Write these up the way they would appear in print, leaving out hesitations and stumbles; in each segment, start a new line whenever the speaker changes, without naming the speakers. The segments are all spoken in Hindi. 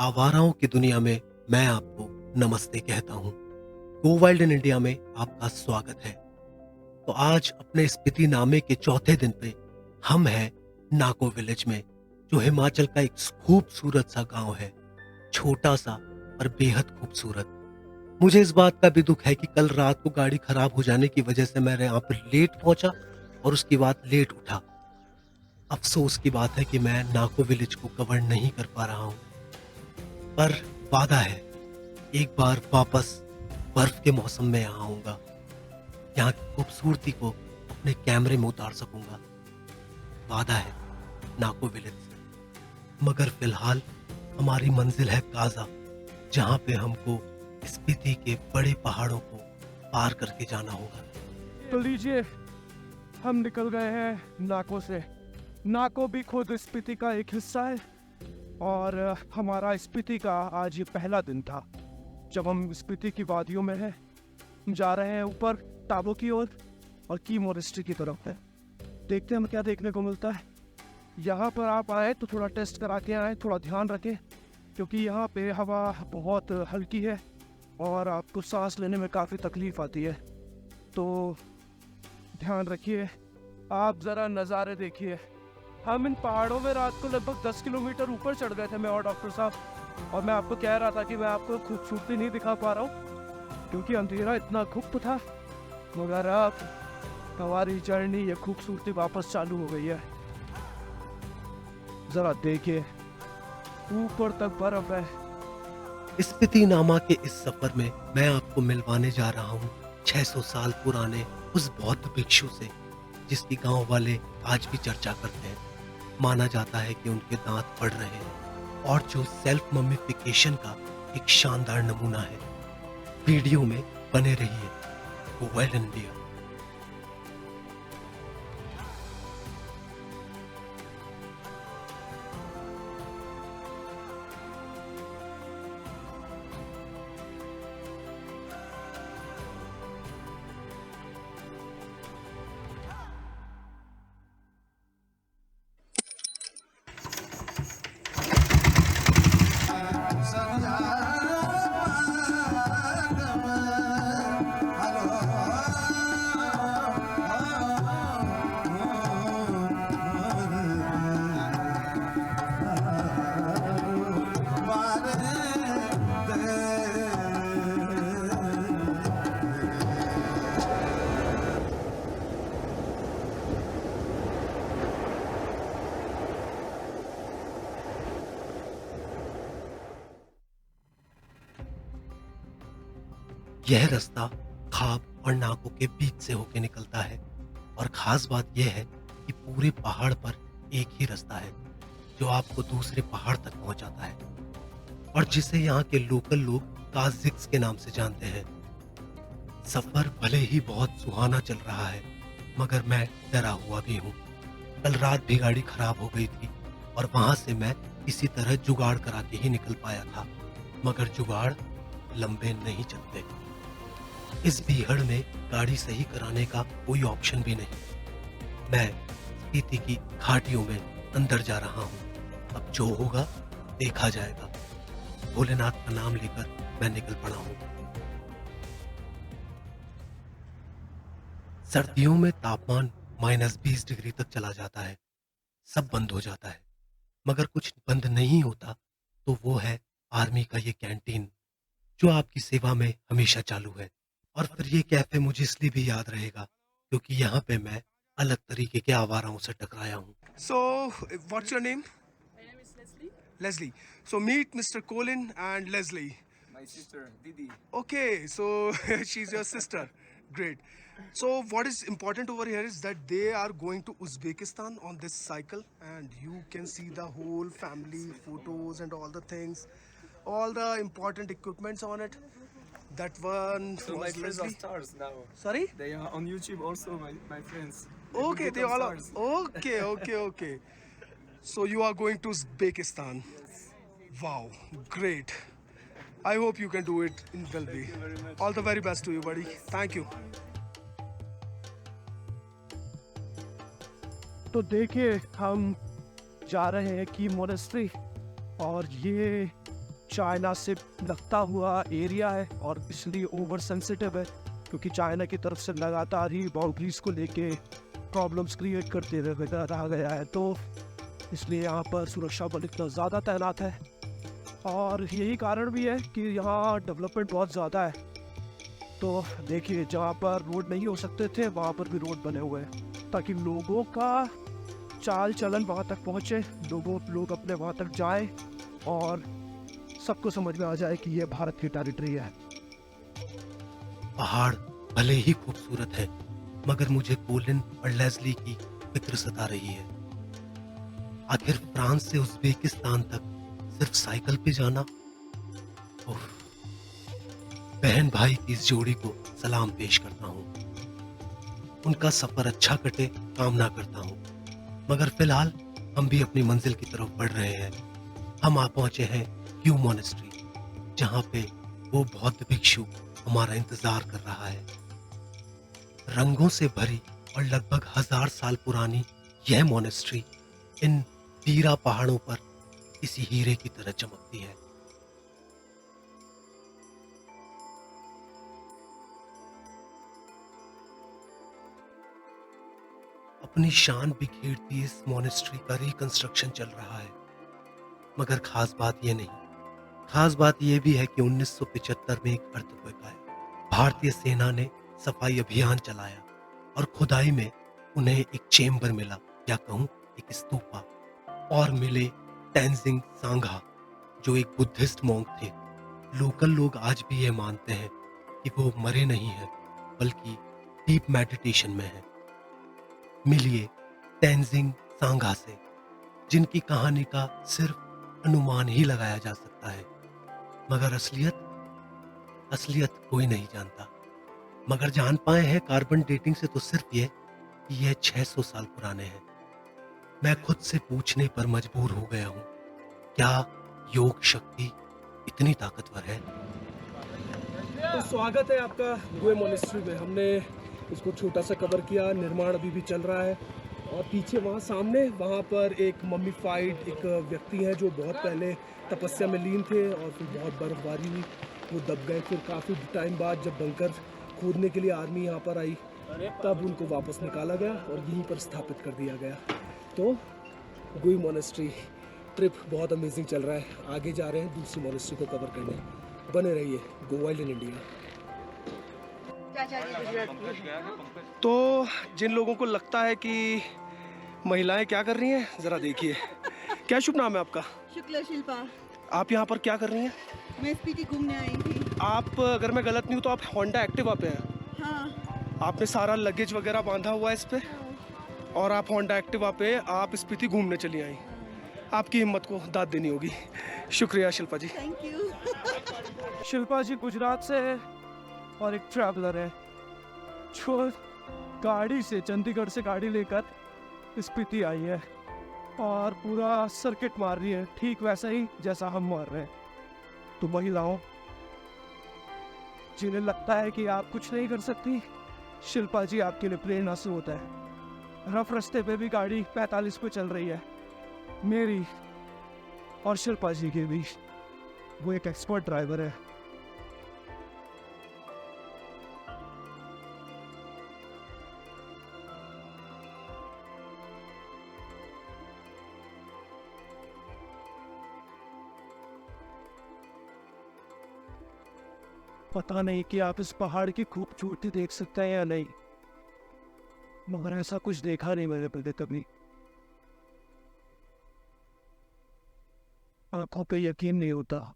आवाराओं की दुनिया में मैं आपको नमस्ते कहता हूँ। गो वाइल्ड इन इंडिया में आपका स्वागत है। तो आज अपने स्पीति नामे के चौथे दिन पे हम हैं नाको विलेज में, जो हिमाचल का एक खूबसूरत सा गांव है। छोटा सा पर बेहद खूबसूरत। मुझे इस बात का भी दुख है कि कल रात को गाड़ी खराब हो जाने की वजह से मैं यहाँ पर लेट पहुंचा और उसके बाद लेट उठा। अफसोस की बात है कि मैं नाको विलेज को कवर नहीं कर पा रहा हूँ, पर वादा है एक बार वापस बर्फ के मौसम में यहाँ आऊंगा। यहाँ की खूबसूरती को अपने कैमरे में उतार सकूंगा। वादा है नाको विलेज से। मगर फिलहाल हमारी मंजिल है काजा, जहाँ पे हमको स्पीति के बड़े पहाड़ों को पार करके जाना होगा।
तो लीजिए, हम निकल गए हैं नाको से। नाको भी खुद स्पीति का एक हिस्सा है और हमारा स्पीति का आज ये पहला दिन था जब हम स्पीति की वादियों में हैं। हम जा रहे हैं ऊपर टाबो की ओर और की मोनेस्ट्री की तरफ है। देखते हैं हमें क्या देखने को मिलता है। यहाँ पर आप आए तो थोड़ा टेस्ट करा के आए, थोड़ा ध्यान रखें क्योंकि यहाँ पे हवा बहुत हल्की है और आपको सांस लेने में काफ़ी तकलीफ आती है, तो ध्यान रखिए। आप ज़रा नज़ारे देखिए। हम इन पहाड़ों में रात को लगभग 10 किलोमीटर ऊपर चढ़ गए थे, मैं और डॉक्टर साहब, और मैं आपको कह रहा था कि मैं आपको खूबसूरती नहीं दिखा पा रहा हूँ क्योंकि अंधेरा इतना गुप्त था। मगर अब हमारी जर्नी, ये खूबसूरती वापस चालू हो गई है। ज़रा देखिए, ऊपर तक बर्फ है।
स्पीति नामा के इस सफर में मैं आपको मिलवाने जा रहा हूँ 600 साल पुराने उस बौद्ध भिक्षु से, जिसकी गांव वाले आज भी चर्चा करते हैं। माना जाता है कि उनके दांत पड़ रहे हैं और जो सेल्फ ममिफिकेशन का एक शानदार नमूना है। वीडियो में बने रहिए। गो वाइल्ड इन इंडिया। यह रास्ता खाब और नाकों के बीच से होकर निकलता है और खास बात यह है कि पूरे पहाड़ पर एक ही रास्ता है जो आपको दूसरे पहाड़ तक पहुंचाता है और जिसे यहाँ के लोकल लोग काजिक्स के नाम से जानते हैं। सफर भले ही बहुत सुहाना चल रहा है, मगर मैं डरा हुआ भी हूँ। कल रात भी गाड़ी खराब हो गई थी और वहां से मैं किसी तरह जुगाड़ करा के ही निकल पाया था, मगर जुगाड़ लंबे नहीं चलते। इस बीहड़ में गाड़ी सही कराने का कोई ऑप्शन भी नहीं। मैं स्पीति की घाटियों में अंदर जा रहा हूँ। अब जो होगा देखा जाएगा। भोलेनाथ का नाम लेकर मैं निकल पड़ा हूँ। सर्दियों में तापमान -20 डिग्री तक चला जाता है। सब बंद हो जाता है, मगर कुछ बंद नहीं होता, तो वो है आर्मी का ये कैंटीन, जो आपकी सेवा में हमेशा चालू है। और फिर ये कैफे मुझे इसलिए भी याद रहेगा क्योंकि यहाँ पे मैं अलग तरीके के आवाराओं से टकराया हूँ।
So, what's your name?
My name is Leslie.
Leslie. So, meet Mr. Colin and Leslie.
My sister Didi.
Okay, so she's your sister. Great. So, what is important over here is that they are going to Uzbekistan on this cycle, and you can see the whole family photos and all the things, all the important equipments on it. That one
So my
was
friends are
Leslie.
stars now.
Sorry?
They are on YouTube also. My friends.
Okay, they
become
all are.
stars.
Okay, okay, okay. So you are going to Uzbekistan. Wow, great. I hope you can do it in Delhi.
Thank you very much.
All the very best to you, buddy. Thank you.
तो देखिए, हम जा रहे हैं की मोनेस्ट्री और ये चाइना से लगता हुआ एरिया है और इसलिए ओवर सेंसिटिव है, क्योंकि चाइना की तरफ से लगातार ही बाउंड्रीज को लेके प्रॉब्लम्स क्रिएट करते रहा गया है, तो इसलिए यहाँ पर सुरक्षा बल इतना ज़्यादा तैनात है। और यही कारण भी है कि यहाँ डेवलपमेंट बहुत ज़्यादा है। तो देखिए, जहाँ पर रोड नहीं हो सकते थे वहाँ पर भी रोड बने हुए हैं, ताकि लोगों का चाल चलन वहाँ तक पहुँचे, लोग अपने वहाँ तक जाएं और सबको समझ में आ जाए कि ये भारत की टेरिटरी है।
पहाड़ भले ही खूबसूरत है, मगर मुझे कोलिन और लेस्ली की फिक्र सता रही है। आखिर फ्रांस से उज़्बेकिस्तान तक सिर्फ साइकिल पे जाना। उफ। बहन भाई की इस जोड़ी को सलाम पेश करता हूँ। उनका सफर अच्छा कटे कामना करता हूँ, मगर फिलहाल हम भी अपनी मंजिल की तरफ बढ़ रहे हैं। हम आ पहुंचे हैं क्यू मोनेस्ट्री, जहाँ पे वो बौद्ध भिक्षु हमारा इंतजार कर रहा है। रंगों से भरी और लगभग 1000 साल पुरानी यह मोनेस्ट्री इन पीरा पहाड़ों पर किसी हीरे की तरह चमकती है। अपनी शान बिखेरती इस मोनेस्ट्री का रिकंस्ट्रक्शन चल रहा है, मगर खास बात यह नहीं, खास बात यह भी है कि 1975 में एक अर्थक्वेक आया। भारतीय सेना ने सफाई अभियान चलाया और खुदाई में उन्हें एक चेम्बर मिला, या कहूं एक स्तूपा, और मिले तेंजिंग सांगा, जो एक बुद्धिस्ट मॉन्क थे। लोकल लोग आज भी यह मानते हैं कि वो मरे नहीं हैं, बल्कि डीप मेडिटेशन में हैं। मिलिए तेंजिंग सांगा से, जिनकी कहानी का सिर्फ अनुमान ही लगाया जा सकता है, मगर असलियत कोई नहीं जानता। मगर जान पाए हैं कार्बन डेटिंग से तो सिर्फ ये कि यह 600 साल पुराने हैं। मैं खुद से पूछने पर मजबूर हो गया हूँ, क्या योग शक्ति इतनी ताकतवर है?
तो स्वागत है आपका गुए मोनेस्ट्री में। हमने इसको छोटा सा कवर किया, निर्माण अभी भी चल रहा है। और पीछे वहाँ सामने वहाँ पर एक मम्मीफाइड एक व्यक्ति है जो बहुत पहले तपस्या में लीन थे और फिर बहुत बर्फबारी हुई, वो दब गए। फिर काफ़ी टाइम बाद जब बंकर खोदने के लिए आर्मी यहाँ पर आई, तब उनको वापस निकाला गया और यहीं पर स्थापित कर दिया गया। तो गुई मोनेस्ट्री ट्रिप बहुत अमेजिंग चल रहा है। आगे जा रहे हैं दूसरी मोनेस्ट्री को कवर करने। बने रहिए गो वाइल्ड इन इंडिया।
तो जिन लोगों को लगता है कि महिलाएं क्या कर रही हैं, जरा देखिए। क्या शुभ नाम है आपका?
शुक्ला शिल्पा।
आप यहाँ पर क्या कर रही हैं?
मैं स्पीति घूमने आई थी।
आप, अगर मैं गलत नहीं हूँ तो आप होंडा एक्टिवा पे हैं।
हाँ।
आपने सारा लगेज वगैरह बांधा हुआ है इस पे, और आप होंडा एक्टिवा पे आप स्पीति घूमने चली आई। आपकी हिम्मत को दाद देनी होगी। शुक्रिया शिल्पा जी।
Thank you.
शिल्पा जी गुजरात से है और एक ट्रैवलर है जो गाड़ी से, चंडीगढ़ से गाड़ी लेकर स्पीति आई है और पूरा सर्किट मार रही है, ठीक वैसा ही जैसा हम मार रहे हैं। तो महिलाओं जिन्हें लगता है कि आप कुछ नहीं कर सकती, शिल्पा जी आपके लिए प्रेरणा स्रोत है। रफ रास्ते पे भी गाड़ी 45 पे चल रही है, मेरी और शिल्पा जी के बीच। वो एक एक्सपर्ट ड्राइवर है। पता नहीं कि आप इस पहाड़ की खूबसूरती देख सकते हैं या नहीं, मगर ऐसा कुछ देखा नहीं मैंने पहले कभी। आंखों पे यकीन नहीं होता।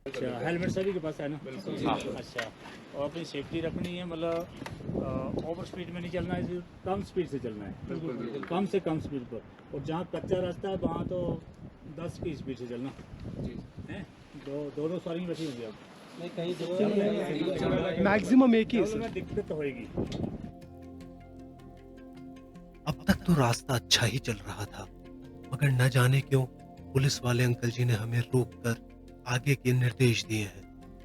अच्छा, हेलमेट सभी के पास है ना? अच्छा, और अपनी सेफ्टी रखनी है, मतलब ओवर स्पीड में नहीं चलना है, कम स्पीड से चलना है, कम से कम स्पीड पर। और जहाँ कच्चा रास्ता है वहाँ तो 10 की स्पीड से चलना है। दोनों सवारी बैठी होंगी अब
मैक्सिमम एक ही है।
दिक्कत तो होगी।
अब तक तो रास्ता अच्छा ही चल रहा था, मगर न जाने क्यों पुलिस वाले अंकल जी ने हमें रोककर आगे के निर्देश दिए हैं।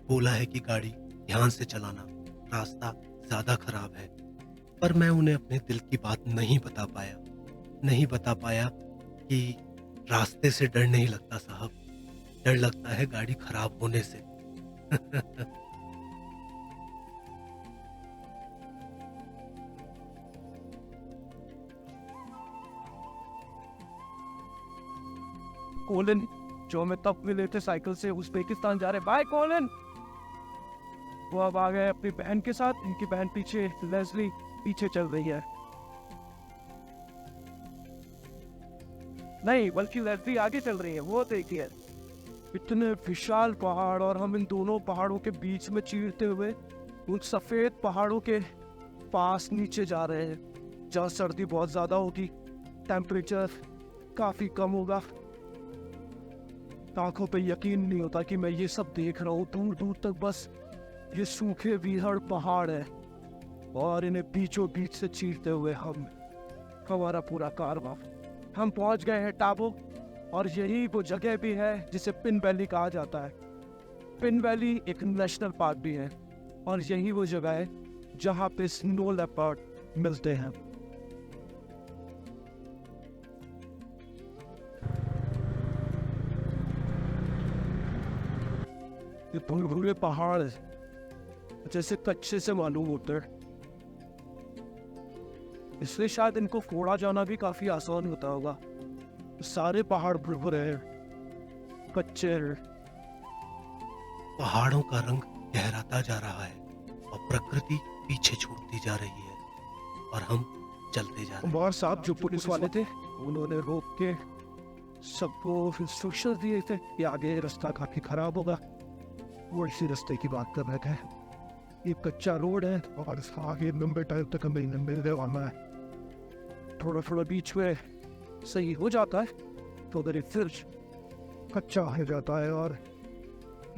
बोला है कि गाड़ी ध्यान से चलाना, रास्ता ज्यादा खराब है। पर मैं उन्हें अपने दिल की बात नहीं बता पाया कि रास्ते से डर नहीं लगता साहब, डर लगता है गाड़ी खराब होने से।
कोलिन, जो हमें तब मिले थे साइकिल से, उज़्बेकिस्तान जा रहे। Bye Colin. वो अब आ गए अपनी बहन के साथ, इनकी बहन पीछे, लेस्ली पीछे चल रही है। नहीं, बल्कि लेस्ली आगे चल रही है। वो देखिए, इतने विशाल पहाड़, और हम इन दोनों पहाड़ों के बीच में चीरते हुए उन सफेद पहाड़ों के पास नीचे जा रहे हैं, जहाँ सर्दी बहुत ज्यादा होगी, टेम्परेचर काफी कम होगा। आंखों पे यकीन नहीं होता कि मैं ये सब देख रहा हूँ। दूर दूर तक बस ये सूखे बीहड़ पहाड़ है, और इन्हें बीचों बीच से चीरते हुए हमारा पूरा कारवां। हम पहुंच गए हैं टाबो, और यही वो जगह भी है जिसे पिन वैली कहा जाता है। पिन वैली एक नेशनल पार्क भी है, और यही वो जगह है जहाँ पे स्नो लेपर्ड मिलते हैं। ये भूरे पहाड़ जैसे कच्चे से मालूम होते हैं, इसलिए शायद इनको फोड़ा जाना भी काफी आसान होता होगा। सारे पहाड़ भुरभुरे हैं, कच्चे हैं।
पहाड़ों का रंग गहराता जा रहा है और प्रकृति पीछे छूटती जा रही है, और हम चलते जा रहे हैं।
और साहब जो पुलिस वाले थे, उन्होंने रोक के सबको इंस्ट्रक्शन दिए थे कि आगे रास्ता काफी खराब होगा। वो इसी रास्ते की बात कर रहे थे। ये कच्चा रोड है, और आगे लंबे टाइम तक हमें नहीं मिलने वाला है। थोड़ा थोड़ा बीच में सही हो जाता है, तो उधर फिर कच्चा हो जाता है, और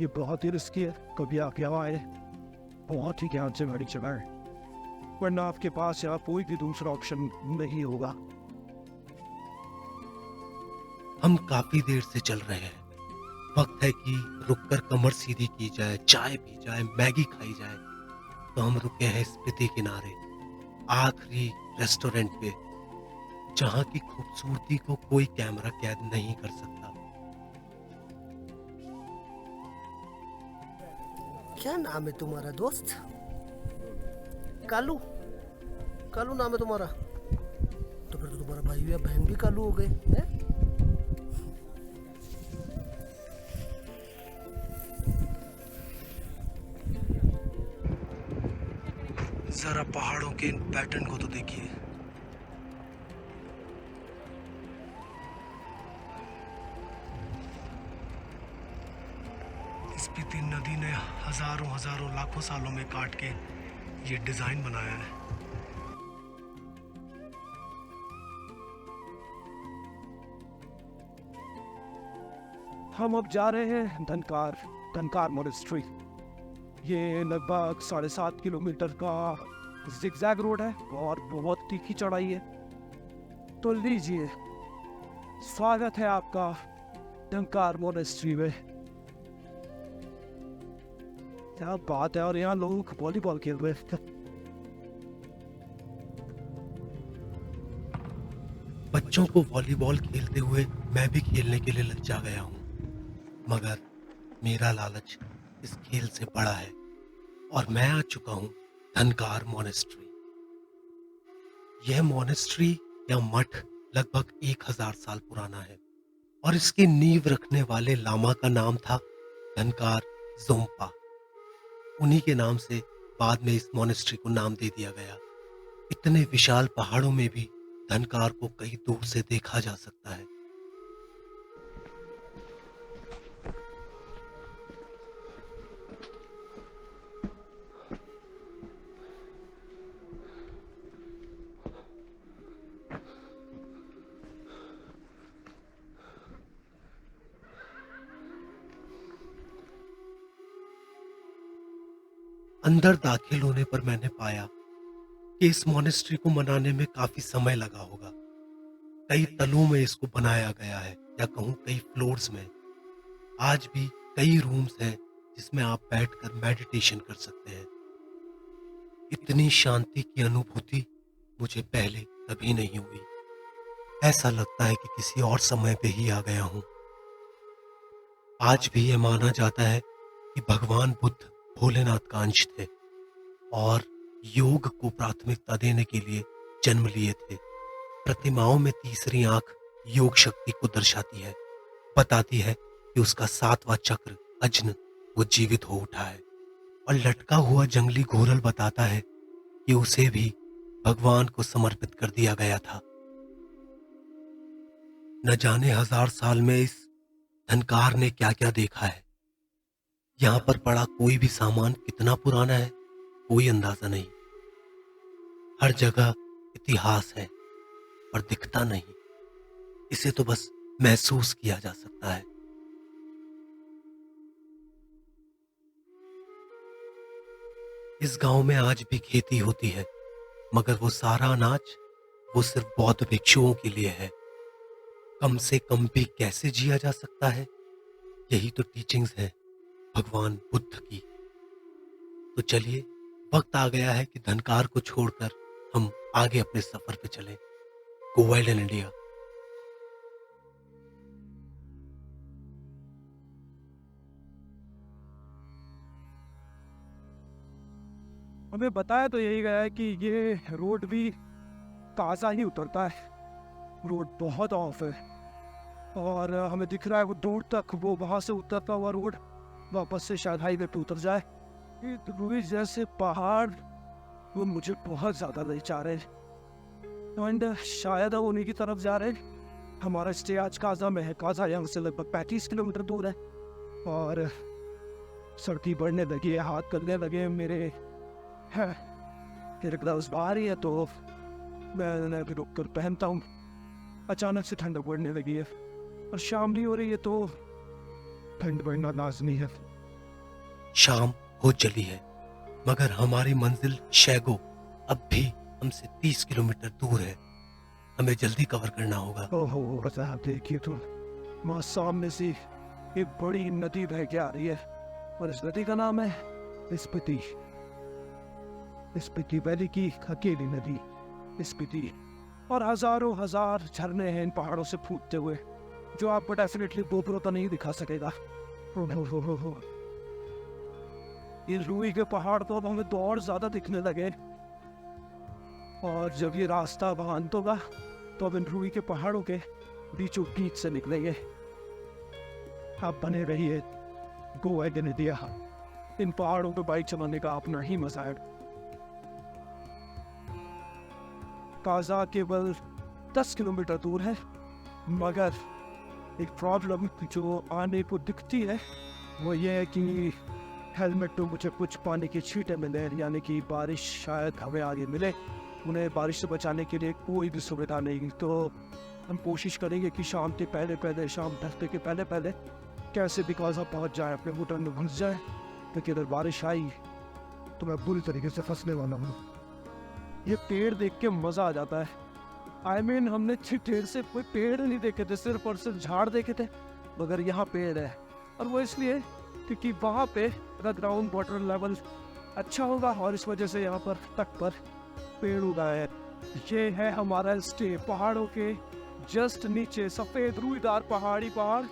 ये बहुत ही रिस्की है। कभी आगे आए, बहुत ही ध्यान से गाड़ी चलाएं, वरना आपके पास यहाँ कोई भी दूसरा ऑप्शन नहीं होगा।
हम काफी देर से चल रहे हैं। वक्त है कि रुककर कमर सीधी की जाए, चाय पी जाए, मैगी खाई जाए। तो हम रुके हैं स्पीति किनारे, आखिरी रेस्टोरेंट पे, जहां की खूबसूरती को कोई कैमरा कैद नहीं कर सकता।
क्या नाम है तुम्हारा दोस्त? कालू? कालू नाम है तुम्हारा? तो फिर तो तुम्हारा भाई या बहन भी कालू हो गए हैं?
जरा पहाड़ों के इन पैटर्न को तो देखिए। स्पीति नदी ने हजारों हजारों लाखों सालों में काट के ये डिजाइन बनाया है।
हम अब जा रहे हैं धनकार मोनेस्ट्री। ये लगभग 7.5 किलोमीटर का जिगजैग रोड है, और बहुत तीखी चढ़ाई है। तो लीजिए, स्वागत है आपका धनकार मोनेस्ट्री में। क्या बात है, और यहाँ लोग वॉलीबॉल खेल रहे हैं।
बच्चों को वॉलीबॉल खेलते हुए मैं भी खेलने के लिए लग जा गया हूँ, मगर मेरा लालच इस खेल से बड़ा है, और मैं आ चुका हूँ धनकार मोनेस्ट्री। यह मोनेस्ट्री या मठ लगभग 1000 साल पुराना है, और इसकी नींव रखने वाले लामा का नाम था धनकार जोम्पा। उन्हीं के नाम से बाद में इस मोनेस्ट्री को नाम दे दिया गया। इतने विशाल पहाड़ों में भी धनकार को कई दूर से देखा जा सकता है। अंदर दाखिल होने पर मैंने पाया कि इस मोनेस्ट्री को बनाने में काफी समय लगा होगा। कई तलों में इसको बनाया गया है, या कहूं कई फ्लोर्स में। आज भी कई रूम्स हैं जिसमें आप बैठकर मेडिटेशन कर सकते हैं। इतनी शांति की अनुभूति मुझे पहले कभी नहीं हुई। ऐसा लगता है कि किसी और समय पे ही आ गया हूँ। आज भी यह माना जाता है कि भगवान बुद्ध भोलेनाथ का अंश थे और योग को प्राथमिकता देने के लिए जन्म लिए थे। प्रतिमाओं में तीसरी आंख योग शक्ति को दर्शाती है, बताती है कि उसका 7वां चक्र अज्न वो जीवित हो उठा है, और लटका हुआ जंगली घोरल बताता है कि उसे भी भगवान को समर्पित कर दिया गया था। न जाने 1000 साल में इस धनकार ने क्या क्या देखा है। यहाँ पर पड़ा कोई भी सामान कितना पुराना है, कोई अंदाजा नहीं। हर जगह इतिहास है पर दिखता नहीं, इसे तो बस महसूस किया जा सकता है। इस गांव में आज भी खेती होती है, मगर वो सारा अनाज वो सिर्फ बौद्ध भिक्षुओं के लिए है। कम से कम भी कैसे जिया जा सकता है, यही तो टीचिंग्स है भगवान बुद्ध की। तो चलिए, वक्त आ गया है कि धनकार को छोड़कर हम आगे अपने सफर पे चलें। गो वाइल्ड इन इंडिया।
हमें बताया तो यही गया है कि ये रोड भी ताज़ा ही उतरता है, रोड बहुत ऑफ है, और हमें दिख रहा है वो दूर तक वो वहाँ से उतरता हुआ रोड वापस से शायद हाईवे पे उतर जाए। ये रुई जैसे पहाड़ वो मुझे बहुत ज़्यादा ले जा रहे हैं, एंड शायद हम उन्हीं की तरफ जा रहे हैं। हमारा स्टे आज काजा में है। काजा यहाँ से लगभग 35 किलोमीटर दूर है, और सर्दी बढ़ने लगी है, हाथ करने लगे मेरे है। फिर ग्लव्स बाहर ही है तो मैंने अभी रुक कर पहनता हूँ। अचानक से ठंड बढ़ने लगी है और शाम भी हो रही है, तो ठंड बढ़ना लाजमी है।
शाम हो चली है, मगर हमारी मंजिल शैगो अब भी हमसे 30 किलोमीटर दूर है। हमें जल्दी कवर करना होगा।
ओहो साहब, देखिए तो वहाँ सामने से एक बड़ी नदी बह के आ रही है, और इस नदी का नाम है स्पीति। स्पीति वैली की अकेली नदी स्पीति, और हजारों हजार झरने हैं इन पहाड़ों से फूटते हुए, जो आपको डेफिनेटली गोप्रो तो नहीं दिखा सकेगा। हो। ये रूई के पहाड़ तो अब हमें तो और ज्यादा दिखने लगे, और जब ये रास्ता वहां अंत होगा तो अब इन रूई के पहाड़ों के बीचों बीच से निकलेंगे। आप बने रहिए गो वाइल्ड इन इंडिया। इन पहाड़ों पे बाइक चलाने का अपना ही मजा है। काजा केवल 10 किलोमीटर दूर है, मगर एक प्रॉब्लम जो आने को दिखती है वो ये है कि हेलमेट पे मुझे कुछ पानी की छींटे मिले, यानी कि बारिश शायद हमें आगे मिले। उन्हें बारिश से बचाने के लिए कोई भी सुविधा नहीं, तो हम कोशिश करेंगे कि शाम के पहले शाम ढलते के पहले कैसे भी काजा पहुंच जाए, अपने होटल में घुस जाए, क्योंकि अगर बारिश आई तो मैं बुरी तरीके से फंसने वाला हूँ। ये पेड़ देख के मज़ा आ जाता है। I mean, हमने इतनी देर से कोई पेड़ नहीं देखे थे, सिर्फ और सिर्फ झाड़ देखे थे, मगर यहाँ पेड़ है, और वो इसलिए क्योंकि वहाँ पे ग्राउंड वाटर लेवल अच्छा होगा, और इस वजह से यहाँ पर तट पर पेड़ उगाए हैं। ये है हमारा स्टे पहाड़ों के जस्ट नीचे, सफ़ेद रूईदार पहाड़ी पहाड़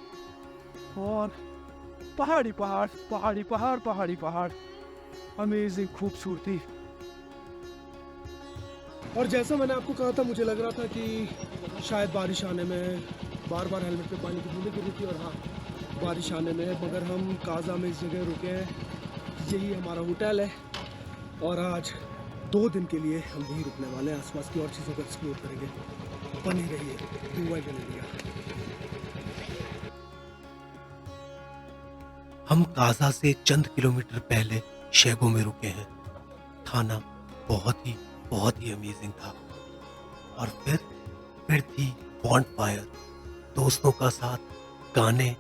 और पहाड़ी पहाड़, अमेजिंग खूबसूरती।
और जैसा मैंने आपको कहा था, मुझे लग रहा था कि शायद बारिश आने में बार बार हेलमेट पे पानी की बूंदें गिरी थी, और हाँ बारिश आने में है, मगर हम काजा में इस जगह रुके हैं। यही हमारा होटल है, और आज 2 दिन के लिए हम यहीं रुकने वाले हैं। आसपास की और चीज़ों को एक्सप्लोर करेंगे। बने रहिए गो वाइल्ड इन इंडिया।
हम काजा से चंद किलोमीटर पहले शैगो में रुके हैं। खाना बहुत ही अमेजिंग था, और फिर थी बॉन्डफायर, दोस्तों का साथ, गाने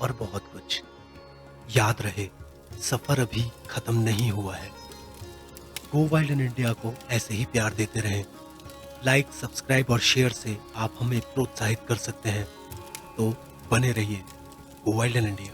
और बहुत कुछ। याद रहे, सफर अभी खत्म नहीं हुआ है। गो वाइल्ड इन इंडिया को ऐसे ही प्यार देते रहें। लाइक, सब्सक्राइब और शेयर से आप हमें प्रोत्साहित कर सकते हैं। तो बने रहिए गो वाइल्ड इन इंडिया।